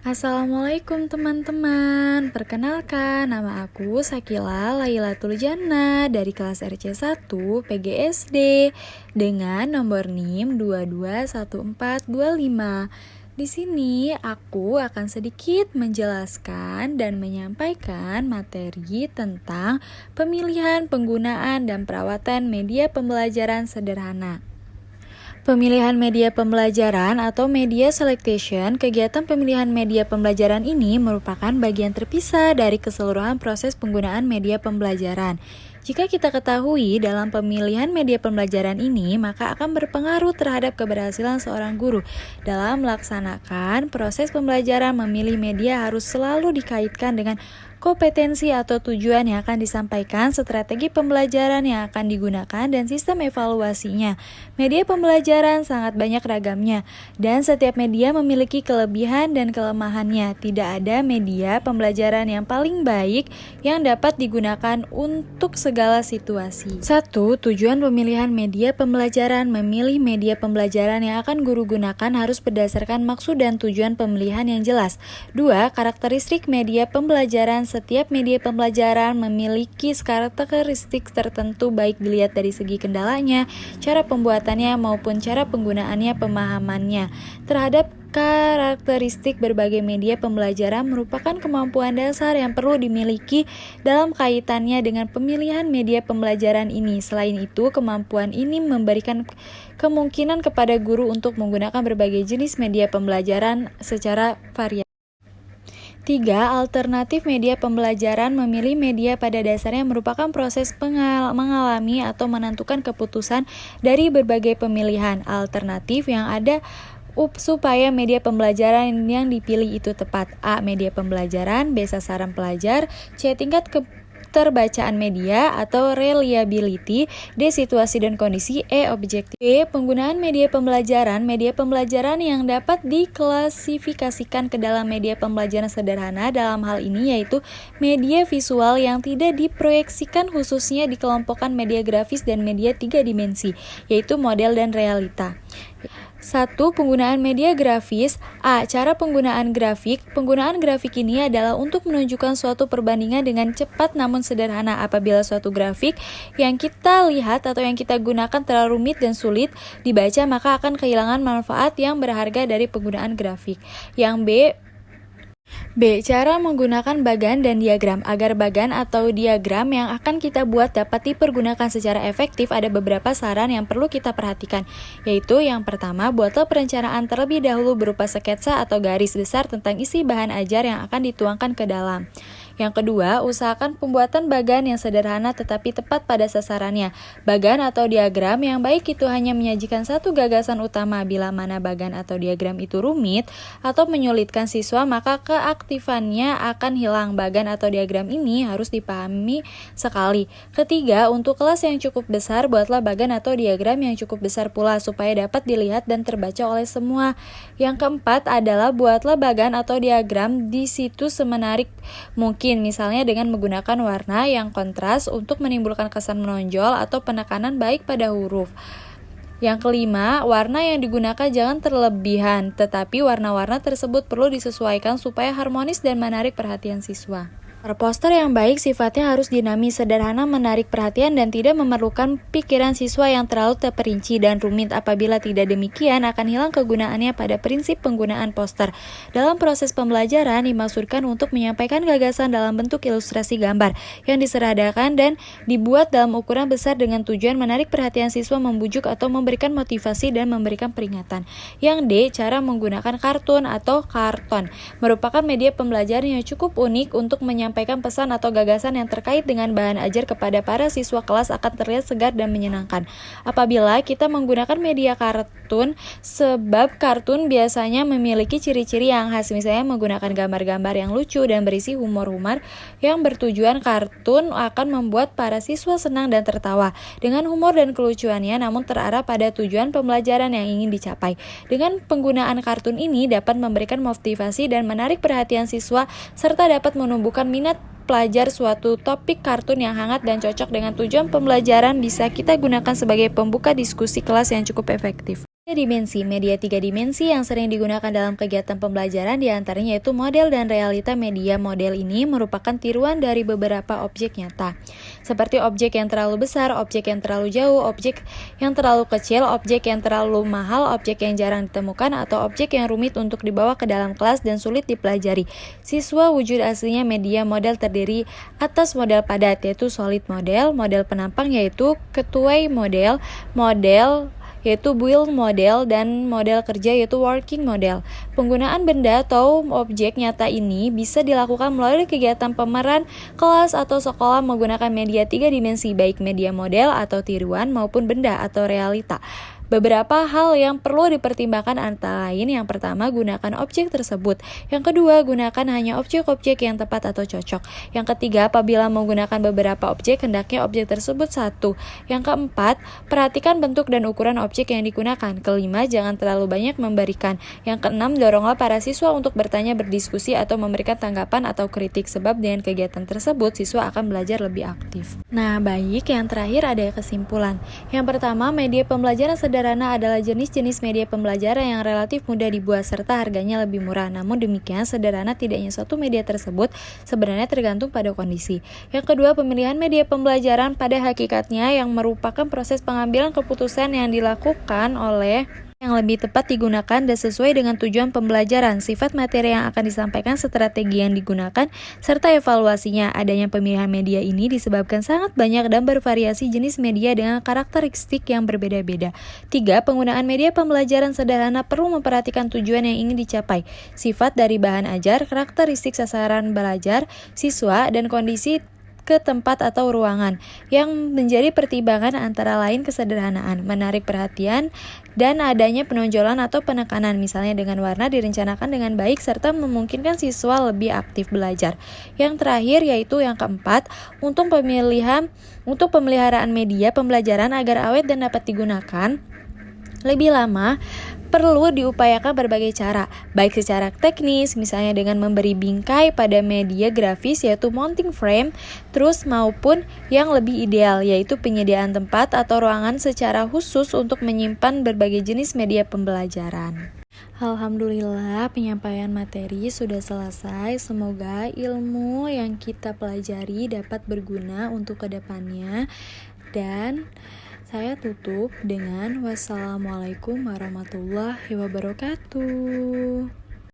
Assalamualaikum teman-teman. Perkenalkan, nama aku Sakila Lailatul Jannah dari kelas RC1 PGSD dengan nomor NIM 221425. Di sini aku akan sedikit menjelaskan dan menyampaikan materi tentang pemilihan, penggunaan, dan perawatan media pembelajaran sederhana. Pemilihan media pembelajaran atau media selection, kegiatan pemilihan media pembelajaran ini merupakan bagian terpisah dari keseluruhan proses penggunaan media pembelajaran. Jika kita ketahui dalam pemilihan media pembelajaran ini, maka akan berpengaruh terhadap keberhasilan seorang guru. Dalam melaksanakan proses pembelajaran, memilih media harus selalu dikaitkan dengan kompetensi atau tujuan yang akan disampaikan, strategi pembelajaran yang akan digunakan, dan sistem evaluasinya. Media pembelajaran sangat banyak ragamnya, dan setiap media memiliki kelebihan dan kelemahannya. Tidak ada media pembelajaran yang paling baik yang dapat digunakan untuk segala situasi. 1. Tujuan pemilihan media pembelajaran. Memilih media pembelajaran yang akan guru gunakan harus berdasarkan maksud dan tujuan pemilihan yang jelas. 2. Karakteristik media pembelajaran. Setiap media pembelajaran memiliki karakteristik tertentu, baik dilihat dari segi kendalanya, cara pembuatannya, maupun cara penggunaannya, pemahamannya terhadap karakteristik berbagai media pembelajaran merupakan kemampuan dasar yang perlu dimiliki dalam kaitannya dengan pemilihan media pembelajaran ini. Selain itu, kemampuan ini memberikan kemungkinan kepada guru untuk menggunakan berbagai jenis media pembelajaran secara variatif. 3. Alternatif media pembelajaran. Memilih media pada dasarnya merupakan proses mengalami atau menentukan keputusan dari berbagai pemilihan alternatif yang ada supaya media pembelajaran yang dipilih itu tepat. A. Media pembelajaran. B. Sasaran pelajar. C. Tingkat keterbacaan media atau reliability. D. Situasi dan kondisi. E. Objektif. B. Penggunaan media pembelajaran. Media pembelajaran yang dapat diklasifikasikan ke dalam media pembelajaran sederhana dalam hal ini yaitu media visual yang tidak diproyeksikan, khususnya dikelompokkan media grafis dan media 3 dimensi, yaitu model dan realita. 1. Penggunaan media grafis. A. Cara penggunaan grafik. Penggunaan grafik ini adalah untuk menunjukkan suatu perbandingan dengan cepat namun sederhana. Apabila suatu grafik yang kita lihat atau yang kita gunakan terlalu rumit dan sulit dibaca, maka akan kehilangan manfaat yang berharga dari penggunaan grafik. Yang B. Cara menggunakan bagan dan diagram. Agar bagan atau diagram yang akan kita buat dapat dipergunakan secara efektif, ada beberapa saran yang perlu kita perhatikan, yaitu yang pertama, buatlah perencanaan terlebih dahulu berupa sketsa atau garis besar tentang isi bahan ajar yang akan dituangkan ke dalam. Yang kedua, usahakan pembuatan bagan yang sederhana tetapi tepat pada sasarannya. Bagan atau diagram yang baik itu hanya menyajikan satu gagasan utama. Bila mana bagan atau diagram itu rumit atau menyulitkan siswa, maka keaktifannya akan hilang. Bagan atau diagram ini harus dipahami sekali. Ketiga, untuk kelas yang cukup besar, buatlah bagan atau diagram yang cukup besar pula supaya dapat dilihat dan terbaca oleh semua. Yang keempat adalah buatlah bagan atau diagram di situ semenarik mungkin, misalnya dengan menggunakan warna yang kontras untuk menimbulkan kesan menonjol atau penekanan baik pada huruf. Yang kelima, warna yang digunakan jangan terlebihan, tetapi warna-warna tersebut perlu disesuaikan supaya harmonis dan menarik perhatian siswa. Poster yang baik sifatnya harus dinamis, sederhana, menarik perhatian, dan tidak memerlukan pikiran siswa yang terlalu terperinci dan rumit. Apabila tidak demikian, akan hilang kegunaannya pada prinsip penggunaan poster. Dalam proses pembelajaran dimaksudkan untuk menyampaikan gagasan dalam bentuk ilustrasi gambar yang diseradakan dan dibuat dalam ukuran besar dengan tujuan menarik perhatian siswa, membujuk atau memberikan motivasi dan memberikan peringatan. Yang D. Cara menggunakan kartun atau karton. Merupakan media pembelajaran yang cukup unik untuk menyampaikan pesan atau gagasan yang terkait dengan bahan ajar kepada para siswa kelas akan terlihat segar dan menyenangkan apabila kita menggunakan media kartun, sebab kartun biasanya memiliki ciri-ciri yang khas, misalnya menggunakan gambar-gambar yang lucu dan berisi humor-humor yang bertujuan. Kartun akan membuat para siswa senang dan tertawa dengan humor dan kelucuannya, namun terarah pada tujuan pembelajaran yang ingin dicapai. Dengan penggunaan kartun ini dapat memberikan motivasi dan menarik perhatian siswa serta dapat menumbuhkan minat pelajar. Suatu topik kartun yang hangat dan cocok dengan tujuan pembelajaran bisa kita gunakan sebagai pembuka diskusi kelas yang cukup efektif. Dimensi media tiga dimensi yang sering digunakan dalam kegiatan pembelajaran diantaranya yaitu model dan realita media. Model ini merupakan tiruan dari beberapa objek nyata, seperti objek yang terlalu besar, objek yang terlalu jauh, objek yang terlalu kecil, objek yang terlalu mahal, objek yang jarang ditemukan, atau objek yang rumit untuk dibawa ke dalam kelas dan sulit dipelajari. Siswa wujud aslinya media model terdiri atas model padat yaitu solid model, model penampang yaitu ketuai model, model yaitu build model, dan model kerja yaitu working model. Penggunaan benda atau objek nyata ini bisa dilakukan melalui kegiatan pemeran kelas atau sekolah menggunakan media tiga dimensi, baik media model atau tiruan maupun benda atau realita. Beberapa hal yang perlu dipertimbangkan antara lain: yang pertama, gunakan objek tersebut. Yang kedua, gunakan hanya objek-objek yang tepat atau cocok. Yang ketiga, apabila menggunakan beberapa objek, hendaknya objek tersebut satu. Yang keempat, perhatikan bentuk dan ukuran objek yang digunakan. Kelima, jangan terlalu banyak memberikan. Yang keenam, doronglah para siswa untuk bertanya, berdiskusi, atau memberikan tanggapan atau kritik, sebab dengan kegiatan tersebut siswa akan belajar lebih aktif. Nah, baik, yang terakhir ada kesimpulan. Yang pertama, media pembelajaran sederhana adalah jenis-jenis media pembelajaran yang relatif mudah dibuat serta harganya lebih murah. Namun demikian, sederhana tidaknya suatu media tersebut sebenarnya tergantung pada kondisi. Yang kedua, pemilihan media pembelajaran pada hakikatnya yang merupakan proses pengambilan keputusan yang dilakukan oleh yang lebih tepat digunakan dan sesuai dengan tujuan pembelajaran, sifat materi yang akan disampaikan, strategi yang digunakan, serta evaluasinya. Adanya pemilihan media ini disebabkan sangat banyak dan bervariasi jenis media dengan karakteristik yang berbeda-beda. 3. Penggunaan media pembelajaran sederhana perlu memperhatikan tujuan yang ingin dicapai, sifat dari bahan ajar, karakteristik sasaran belajar siswa, dan kondisi ke tempat atau ruangan yang menjadi pertimbangan antara lain kesederhanaan, menarik perhatian, dan adanya penonjolan atau penekanan, misalnya dengan warna direncanakan dengan baik serta memungkinkan siswa lebih aktif belajar. Yang terakhir yaitu yang keempat, untuk pemeliharaan media pembelajaran agar awet dan dapat digunakan lebih lama, perlu diupayakan berbagai cara, baik secara teknis, misalnya dengan memberi bingkai pada media grafis yaitu mounting frame, terus maupun yang lebih ideal yaitu penyediaan tempat atau ruangan secara khusus untuk menyimpan berbagai jenis media pembelajaran. Alhamdulillah, penyampaian materi sudah selesai. Semoga ilmu yang kita pelajari dapat berguna untuk kedepannya. Dan saya tutup dengan wassalamualaikum warahmatullahi wabarakatuh.